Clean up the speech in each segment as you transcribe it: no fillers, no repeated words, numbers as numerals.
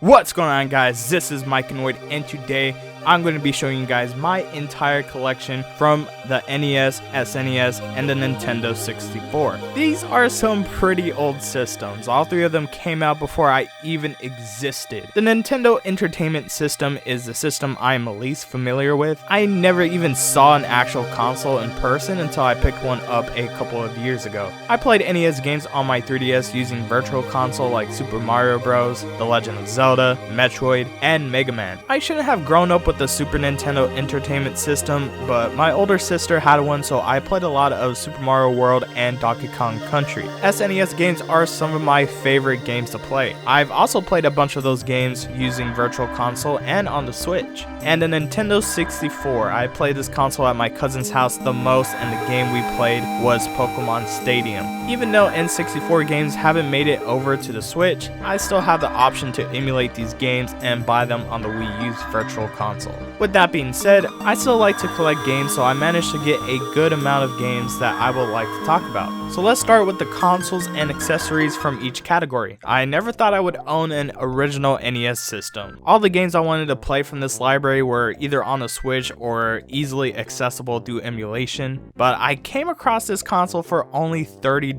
What's going on, guys? This is Mikeinoid, and today I'm going to be showing you guys my entire collection from the NES, SNES, and the Nintendo 64. These are some pretty old systems. All three of them came out before I even existed. The Nintendo Entertainment System is the system I'm least familiar with. I never even saw an actual console in person until I picked one up a couple of years ago. I played NES games on my 3DS using Virtual Console like Super Mario Bros., The Legend of Zelda, Metroid, and Mega Man. I shouldn't have grown up with the Super Nintendo Entertainment System, but my older sister had one, so I played a lot of Super Mario World and Donkey Kong Country. SNES games are some of my favorite games to play. I've also played a bunch of those games using Virtual Console and on the Switch. And the Nintendo 64, I played this console at my cousin's house the most, and the game we played was Pokemon Stadium. Even though N64 games haven't made it over to the Switch, I still have the option to emulate these games and buy them on the Wii U's Virtual Console. With that being said, I still like to collect games, so I managed to get a good amount of games that I would like to talk about. So let's start with the consoles and accessories from each category. I never thought I would own an original NES system. All the games I wanted to play from this library were either on the Switch or easily accessible through emulation, but I came across this console for only $30.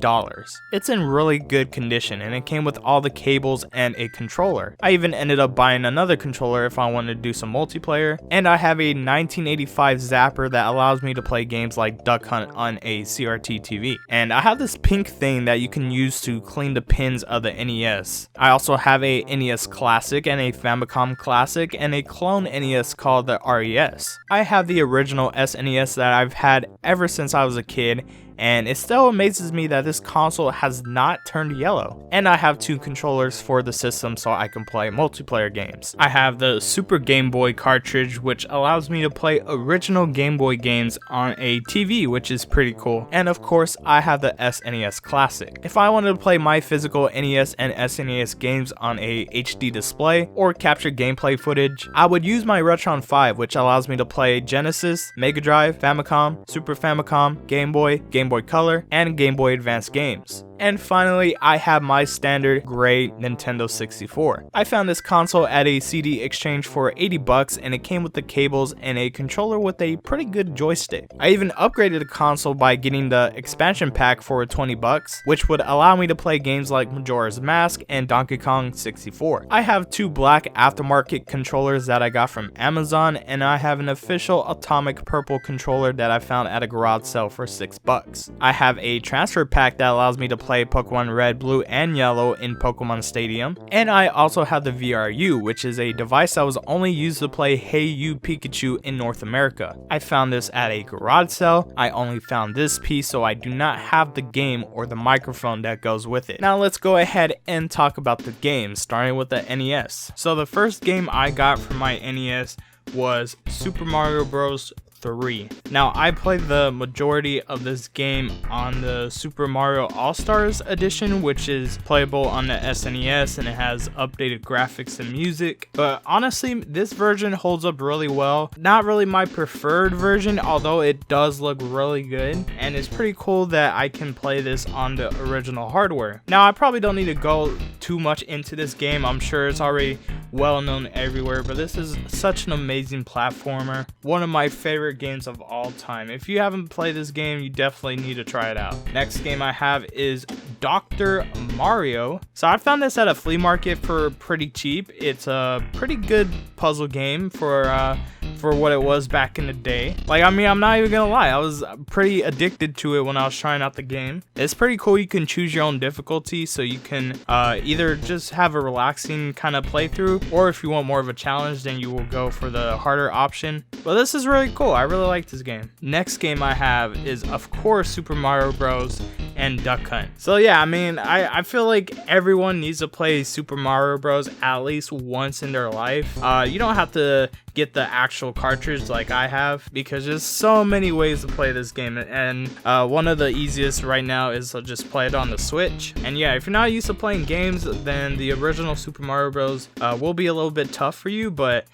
It's in really good condition, and it came with all the cables and a controller. I even ended up buying another controller if I wanted to do some multiplayer, and I have a 1985 zapper that allows me to play games like Duck Hunt on a CRT TV. And I have this pink thing that you can use to clean the pins of the NES. I also have a NES Classic and a Famicom Classic and a clone NES called the RES. I have the original SNES that I've had ever since I was a kid, and it still amazes me that this console has not turned yellow. And I have two controllers for the system so I can play multiplayer games. I have the Super Game Boy cartridge, which allows me to play original Game Boy games on a TV, which is pretty cool. And of course, I have the SNES Classic. If I wanted to play my physical NES and SNES games on a HD display or capture gameplay footage, I would use my Retron 5, which allows me to play Genesis, Mega Drive, Famicom, Super Famicom, Game Boy Color, and Game Boy Advance games. And finally, I have my standard gray Nintendo 64. I found this console at a CD exchange for $80, and it came with the cables and a controller with a pretty good joystick. I even upgraded the console by getting the expansion pack for $20, which would allow me to play games like Majora's Mask and Donkey Kong 64. I have two black aftermarket controllers that I got from Amazon, and I have an official atomic purple controller that I found at a garage sale for $6. I have a transfer pack that allows me to play Pokemon Red, Blue, and Yellow in Pokemon Stadium, and I also have the VRU, which is a device that was only used to play Hey You Pikachu in North America. I found this at a garage sale. I only found this piece, so I do not have the game or the microphone that goes with it. Now let's go ahead and talk about the games, starting with the NES. So the first game I got for my NES was Super Mario Bros. 3. Now, I played the majority of this game on the Super Mario All-Stars edition, which is playable on the SNES, and it has updated graphics and music. But honestly, this version holds up really well. Not really my preferred version, although it does look really good, and it's pretty cool that I can play this on the original hardware. Now, I probably don't need to go too much into this game. I'm sure it's already well known everywhere, but this is such an amazing platformer. One of my favorite games of all time. If you haven't played this game, you definitely need to try it out. Next game I have is Dr. Mario. So I found this at a flea market for pretty cheap. It's a pretty good puzzle game for what it was back in the day. Like, I mean, I'm not even gonna lie, I was pretty addicted to it when I was trying out the game. It's pretty cool. You can choose your own difficulty, so you can either just have a relaxing kind of playthrough, or if you want more of a challenge, then you will go for the harder option. But this is really cool. I really like this game. Next game I have is, of course, Super Mario Bros. And Duck Hunt. So yeah, I mean, I feel like everyone needs to play Super Mario Bros. At least once in their life. You don't have to get the actual cartridge like I have, because there's so many ways to play this game, and one of the easiest right now is to just play it on the Switch. And yeah, if you're not used to playing games, then the original Super Mario Bros. Will be a little bit tough for you, but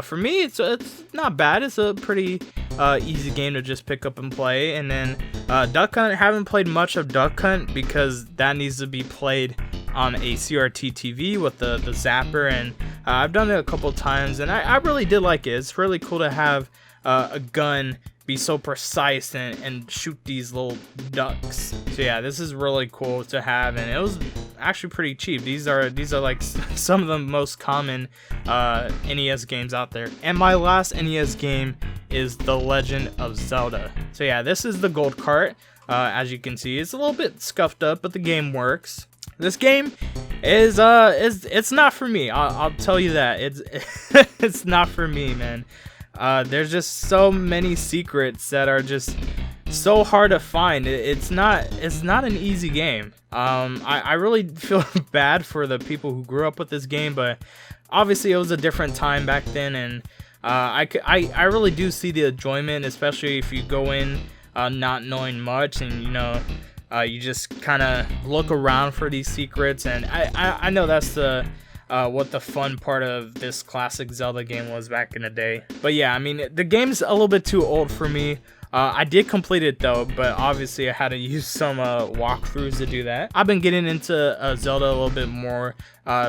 for me, it's not bad. It's a pretty easy game to just pick up and play. And then Duck Hunt, I haven't played much of Duck Hunt because that needs to be played on a CRT TV with the zapper, and I've done it a couple times, and I really did like it. It's really cool to have a gun be so precise and shoot these little ducks. So yeah, this is really cool to have, and it was actually pretty cheap. These are like some of the most common NES games out there. And my last NES game is The Legend of Zelda. So yeah, this is the gold cart. As you can see, it's a little bit scuffed up, but the game works. This game is it's not for me. I'll tell you that. It's not for me, man. There's just so many secrets that are just so hard to find. It's not an easy game. I really feel bad for the people who grew up with this game, but obviously it was a different time back then, and I really do see the enjoyment, especially if you go in not knowing much, and you just kind of look around for these secrets. And I know that's what the fun part of this classic Zelda game was back in the day. But yeah, I mean, the game's a little bit too old for me. I did complete it though, but obviously I had to use some walkthroughs to do that. I've been getting into Zelda a little bit more,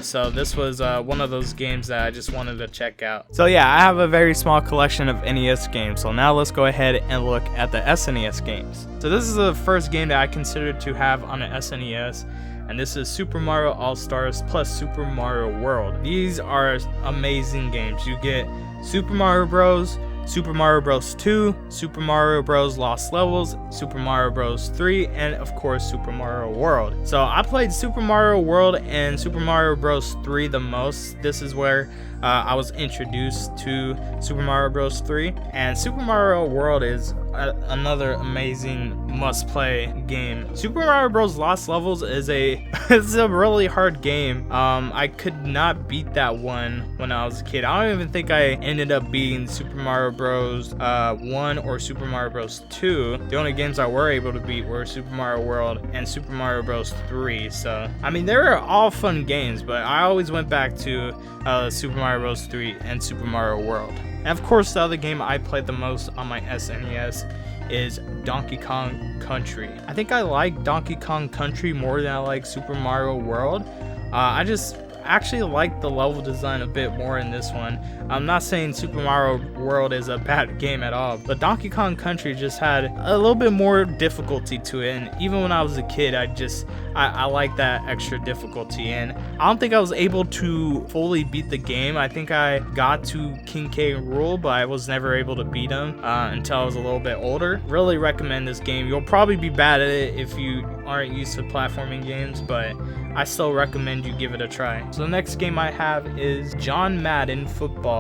so this was one of those games that I just wanted to check out. So yeah, I have a very small collection of NES games, so now let's go ahead and look at the SNES games. So this is the first game that I considered to have on an SNES, and this is Super Mario All-Stars plus Super Mario World. These are amazing games. You get Super Mario Bros., Super Mario Bros. 2, Super Mario Bros. Lost Levels, Super Mario Bros. 3, and of course Super Mario World. So I played Super Mario World and Super Mario Bros. 3 the most. This is where I was introduced to Super Mario Bros. 3, and Super Mario World is another amazing must-play game. Super Mario Bros. Lost Levels is it's a really hard game. I could not beat that one when I was a kid. I don't even think I ended up beating Super Mario Bros. 1 or Super Mario Bros. 2. The only games I were able to beat were Super Mario World and Super Mario Bros. 3. So I mean, they were all fun games, but I always went back to Super Mario Bros. 3 and Super Mario World. And of course, the other game I played the most on my SNES is Donkey Kong Country. I think I like Donkey Kong Country more than I like Super Mario World. I just actually like the level design a bit more in this one. I'm not saying Super Mario World is a bad game at all, but Donkey Kong Country just had a little bit more difficulty to it, and even when I was a kid, I like that extra difficulty, and I don't think I was able to fully beat the game. I think I got to King K. Rool, but I was never able to beat him until I was a little bit older. Really recommend this game. You'll probably be bad at it if you aren't used to platforming games, but I still recommend you give it a try. So the next game I have is John Madden Football.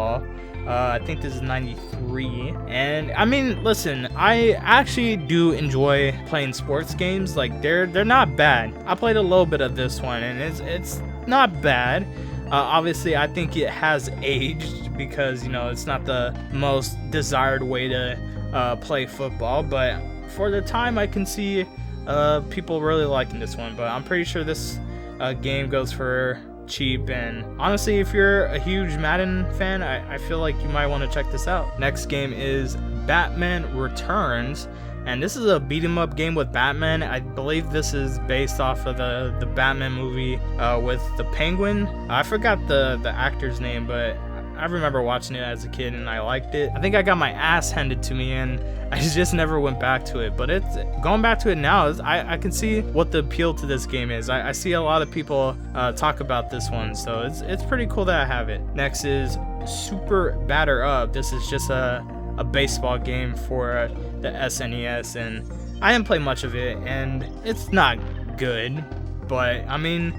I think this is 93, and I mean, listen, I actually do enjoy playing sports games. Like, they're not bad. I played a little bit of this one, and it's not bad. Obviously, I think it has aged because it's not the most desired way to play football, but for the time, I can see people really liking this one. But I'm pretty sure this game goes for cheap, and honestly, if you're a huge Madden fan, I feel like you might want to check this out. Next game is Batman Returns, and this is a beat 'em up game with Batman. I believe this is based off of the Batman movie with the Penguin. I forgot the actor's name, but I remember watching it as a kid and I liked it. I think I got my ass handed to me and I just never went back to it. But it's going back to it now, I can see what the appeal to this game is. I see a lot of people talk about this one, so it's pretty cool that I have it. Next is Super Batter Up. This is just a baseball game for the SNES, and I didn't play much of it, and it's not good. But I mean,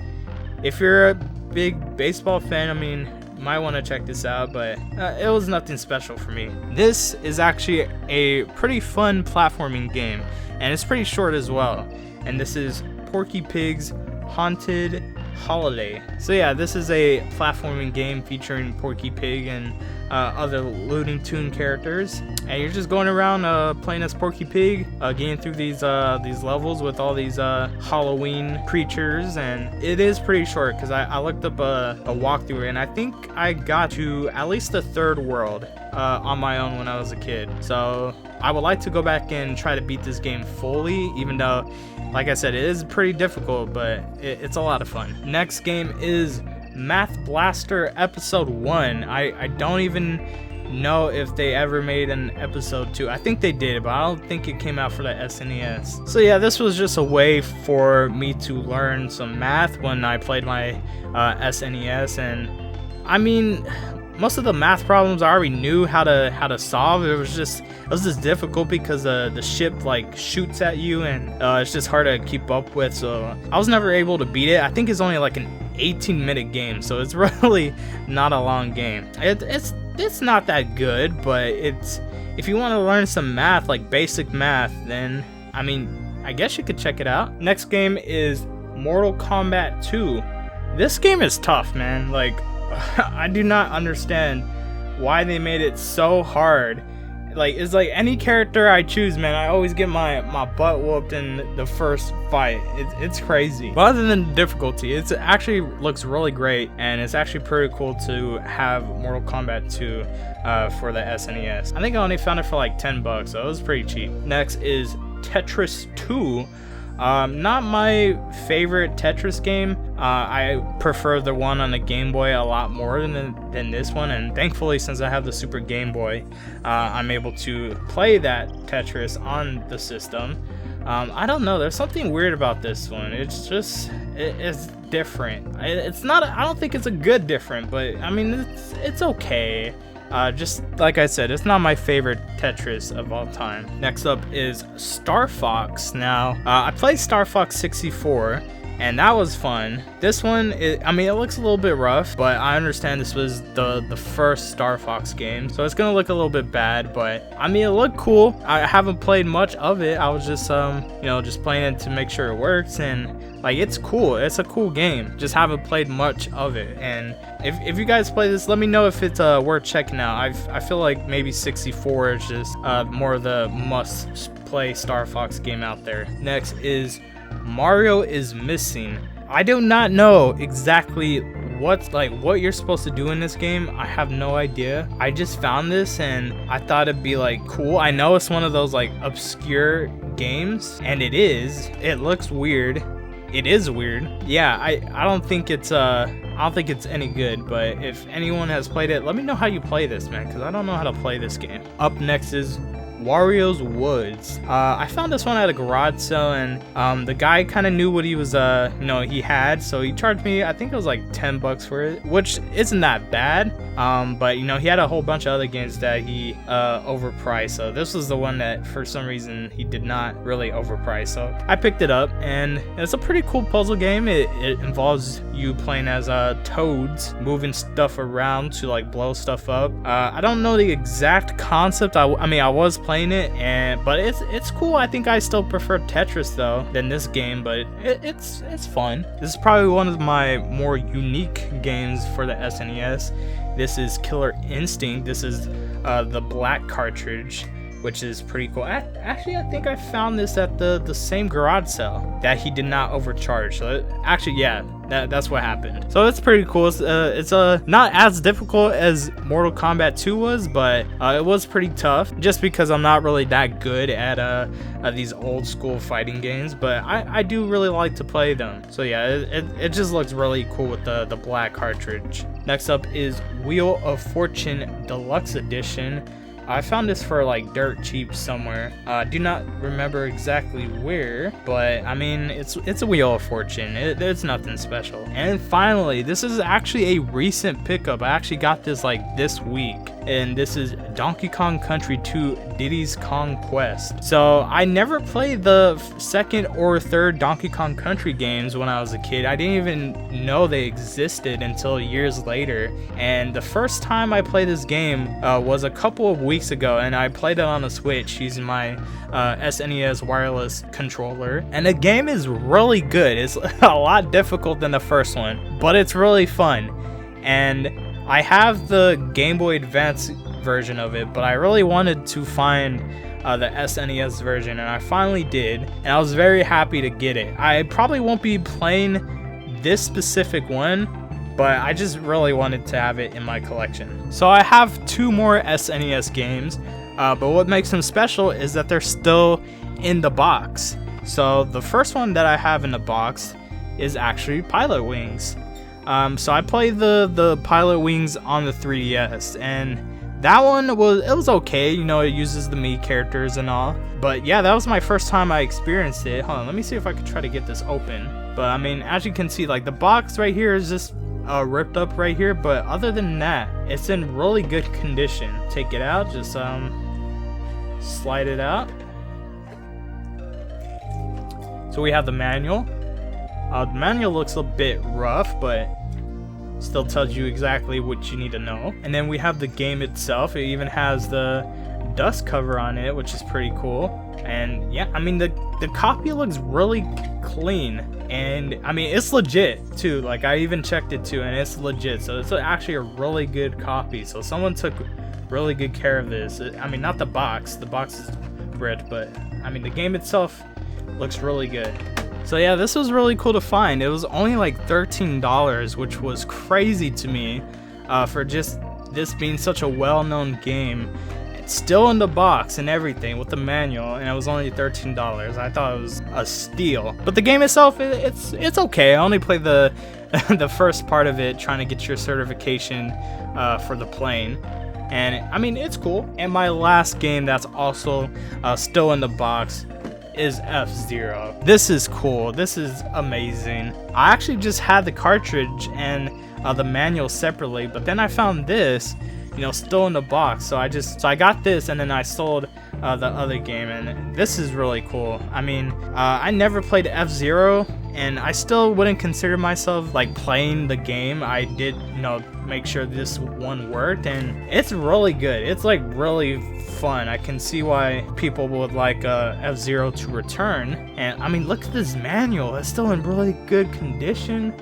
if you're a big baseball fan, I mean, might want to check this out, but it was nothing special for me. This is actually a pretty fun platforming game, and it's pretty short as well, and this is Porky Pig's Haunted Holiday. So yeah, this is a platforming game featuring Porky Pig and other Looney Tune characters, and you're just going around playing as Porky Pig, getting through these levels with all these Halloween creatures. And it is pretty short because I looked up a walkthrough, and I think I got to at least the third world on my own when I was a kid. So I would like to go back and try to beat this game fully, even though, like I said, it is pretty difficult, but it's a lot of fun. Next game is Math Blaster Episode 1. I don't even know if they ever made an Episode 2. I think they did, but I don't think it came out for the SNES. So yeah, this was just a way for me to learn some math when I played my SNES, and I mean, most of the math problems I already knew how to solve. It was just difficult because the ship like shoots at you, and it's just hard to keep up with. So I was never able to beat it. I think it's only like an 18-minute game, so it's really not a long game. It's not that good, but it's, if you want to learn some math, like basic math, then I mean, I guess you could check it out. Next game is Mortal Kombat 2. This game is tough, man. Like, I do not understand why they made it so hard. Like, it's like any character I choose, man, I always get my butt whooped in the first fight. It's crazy. But other than the difficulty, it actually looks really great, and it's actually pretty cool to have Mortal Kombat 2 for the SNES. I think I only found it for like $10, so it was pretty cheap. Next is Tetris 2. Not my favorite Tetris game. I prefer the one on the Game Boy a lot more than this one, and thankfully, since I have the Super Game Boy, I'm able to play that Tetris on the system. I don't know, there's something weird about this one. It's just, it's different. It's not, I don't think it's a good different, but I mean, it's okay. Just like I said, it's not my favorite Tetris of all time. Next up is Star Fox. Now, I played Star Fox 64, and that was fun. This one, I mean, it looks a little bit rough, but I understand this was the first Star Fox game, so it's gonna look a little bit bad, but I mean, it looked cool. I haven't played much of it. I was just, you know, just playing it to make sure it works, and like, it's cool. It's a cool game. Just haven't played much of it, and if you guys play this, let me know if it's worth checking out. I feel like maybe 64 is just more of the must-play Star Fox game out there. Next is Mario is Missing. I do not know exactly what you're supposed to do in this game. I have no idea. I just found this and I thought it'd be like cool. I know it's one of those like obscure games, and it is. It looks weird. It is weird. Yeah, I don't think it's any good, but if anyone has played it, let me know how you play this, man, because I don't know how to play this game. Up next is Wario's Woods. I found this one at a garage sale, and the guy kind of knew what he was he had, so he charged me, I think it was like $10 for it, which isn't that bad. But he had a whole bunch of other games that he overpriced, so this was the one that for some reason he did not really overprice. So I picked it up, and it's a pretty cool puzzle game. It involves you playing as toads, moving stuff around to like blow stuff up. I don't know the exact concept. I mean, I was playing it, but it's cool. I think I still prefer Tetris though than this game, but it's fun. This is probably one of my more unique games for the SNES. This is Killer Instinct. This is the black cartridge, which is pretty cool. Actually, I think I found this at the same garage sale that he did not overcharge. So actually, yeah, that's what happened. So it's pretty cool. It's not as difficult as Mortal Kombat 2 was, but it was pretty tough just because I'm not really that good at these old school fighting games, but I do really like to play them. So yeah, it just looks really cool with the black cartridge. Next up is Wheel of Fortune Deluxe Edition. I found this for like dirt cheap somewhere. Do not remember exactly where, but I mean, it's a Wheel of Fortune. It's nothing special. And finally, this is actually a recent pickup. I actually got this like this week, and this is Donkey Kong Country 2 Diddy's Kong Quest. So I never played the second or third Donkey Kong Country games when I was a kid. I didn't even know they existed until years later. And the first time I played this game was a couple of weeks ago, and I played it on the Switch using my SNES wireless controller, and the game is really good. It's a lot difficult than the first one, but it's really fun. And I have the Game Boy Advance version of it, but I really wanted to find the SNES version, and I finally did, and I was very happy to get it. I probably won't be playing this specific one, but I just really wanted to have it in my collection. So I have two more SNES games, but what makes them special is that they're still in the box. So the first one that I have in the box is actually Pilot Wings. So I played the Pilot Wings on the 3DS, and that one was okay. You know, it uses the Mii characters and all. But yeah, that was my first time I experienced it. Hold on, let me see if I could try to get this open. But I mean, as you can see, like the box right here is just ripped up right here. But other than that, it's in really good condition. Take it out, just slide it out. So we have the manual. The manual looks a bit rough, but still tells you exactly what you need to know. And then we have the game itself. It even has the dust cover on it, which is pretty cool. And yeah, I mean, the copy looks really clean, and I mean, it's legit too. Like, I even checked it too, and it's legit. So it's actually a really good copy. So someone took really good care of this. I mean, not the box is ripped, but I mean, the game itself looks really good. So yeah, this was really cool to find. It was only like $13, which was crazy to me, for just this being such a well-known game. It's still in the box and everything with the manual, and it was only $13. I thought it was a steal. But the game itself, it's okay. I only played the the first part of it, trying to get your certification for the plane. And I mean, it's cool. And my last game that's also still in the box is F-Zero. This is cool. This is amazing. I actually just had the cartridge and the manual separately, but then I found this, you know, still in the box. So I got this, and then I sold the other game, and this is really cool. I mean, I never played F-Zero, and I still wouldn't consider myself like playing the game. I did, you know, make sure this one worked, and it's really good. It's like really fun. I can see why people would like F-Zero to return. And I mean, look at this manual. It's still in really good condition.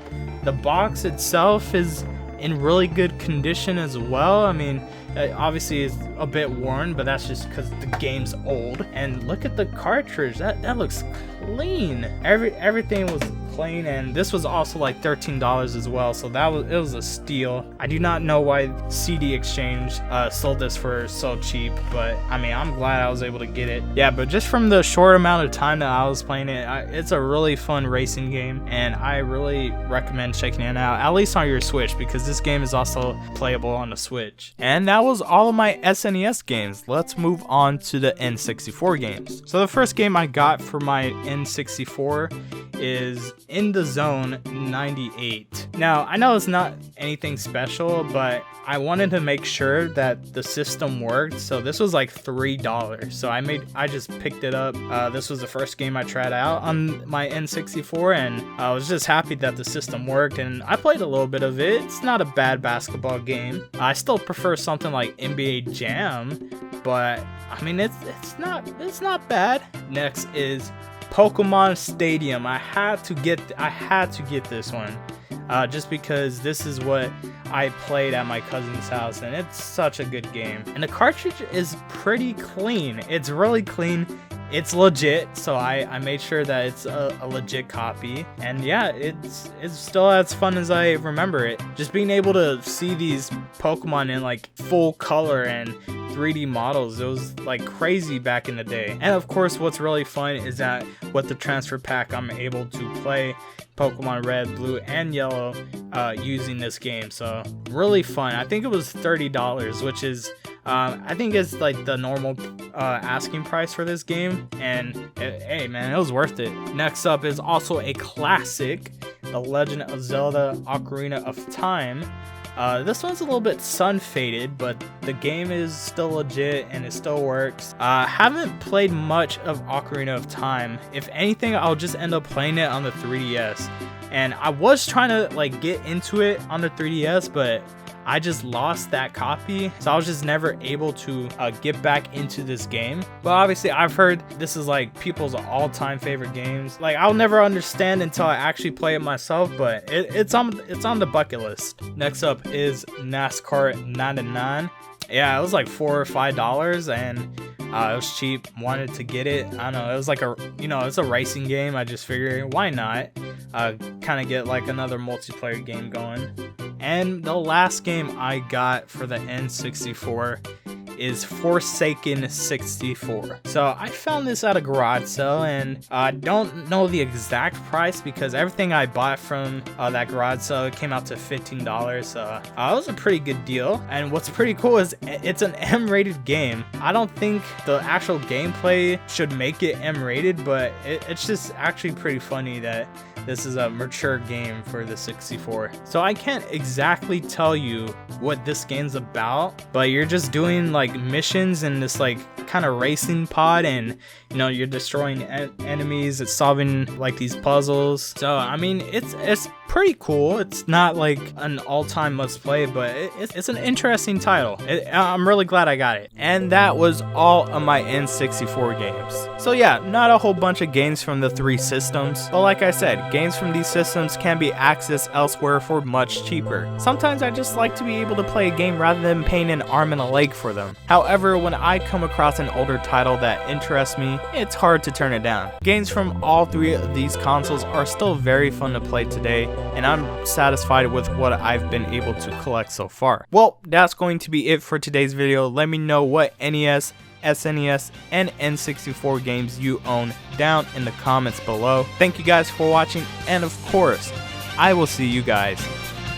The box itself is in really good condition as well. I mean, obviously it's a bit worn, but that's just because the game's old. And look at the cartridge. That looks clean. Everything was clean, and this was also like $13 as well, so it was a steal. I do not know why CD Exchange sold this for so cheap, but I mean, I'm glad I was able to get it. Yeah, but just from the short amount of time that I was playing it, it's a really fun racing game, and I really recommend checking it out, at least on your Switch, because this game is also playable on the Switch. And that was all of my SNES games. Let's move on to the N64 games. So the first game I got for my N64 is In the Zone 98. Now, I know it's not anything special, but I wanted to make sure that the system worked, so this was like $3. So I just picked it up. This was the first game I tried out on my N64, and I was just happy that the system worked, and I played a little bit of it. It's not a bad basketball game. I still prefer something like NBA Jam, but I mean, it's not bad. Next is Pokemon Stadium. I had to get this one, just because this is what I played at my cousin's house, and it's such a good game. And the cartridge is pretty clean. It's really clean. It's legit, so I made sure that it's a legit copy. And yeah, it's still as fun as I remember it. Just being able to see these Pokemon in like full color and 3D models, it was like crazy back in the day. And of course, what's really fun is that with the transfer pack, I'm able to play Pokemon Red, Blue, and Yellow using this game. So really fun. I think it was $30, which is I think it's like the normal asking price for this game, and hey man, it was worth it. Next up is also a classic, The Legend of Zelda Ocarina of Time. This one's a little bit sun faded, but the game is still legit and it still works. Haven't played much of Ocarina of Time. If anything, I'll just end up playing it on the 3DS. And I was trying to like get into it on the 3DS, but I just lost that copy, so I was just never able to get back into this game. But obviously, I've heard this is like people's all-time favorite games. Like, I'll never understand until I actually play it myself, but it's on the bucket list. Next up is NASCAR 99. Yeah, it was like $4 or $5, and it was cheap. Wanted to get it. I don't know. It was like it's a racing game. I just figured, why not? Kind of get like another multiplayer game going. And the last game I got for the N64 is Forsaken 64. So I found this at a garage sale, and I don't know the exact price because everything I bought from that garage sale came out to $15. So it was a pretty good deal. And what's pretty cool is it's an M-rated game. I don't think the actual gameplay should make it M-rated, but it's just actually pretty funny that this is a mature game for the 64. So I can't exactly tell you what this game's about, but you're just doing like missions in this like kind of racing pod, and you know, you're destroying enemies, it's solving like these puzzles. So I mean, it's pretty cool. It's not like an all-time must play, but it's an interesting title. I'm really glad I got it. And that was all of my N64 games. So yeah, not a whole bunch of games from the 3 systems, but like I said, games from these systems can be accessed elsewhere for much cheaper. Sometimes I just like to be able to play a game rather than paying an arm and a leg for them. However, when I come across an older title that interests me, it's hard to turn it down. Games from all 3 of these consoles are still very fun to play today, and I'm satisfied with what I've been able to collect so far. Well, that's going to be it for today's video. Let me know what NES, SNES, and N64 games you own down in the comments below. Thank you guys for watching, and of course, I will see you guys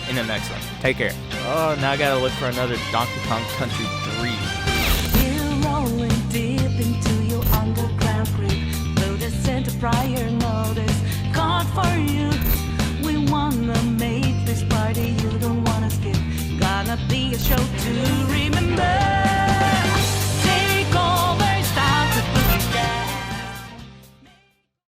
in the next one. Take care. Oh, now I gotta look for another Donkey Kong Country 3.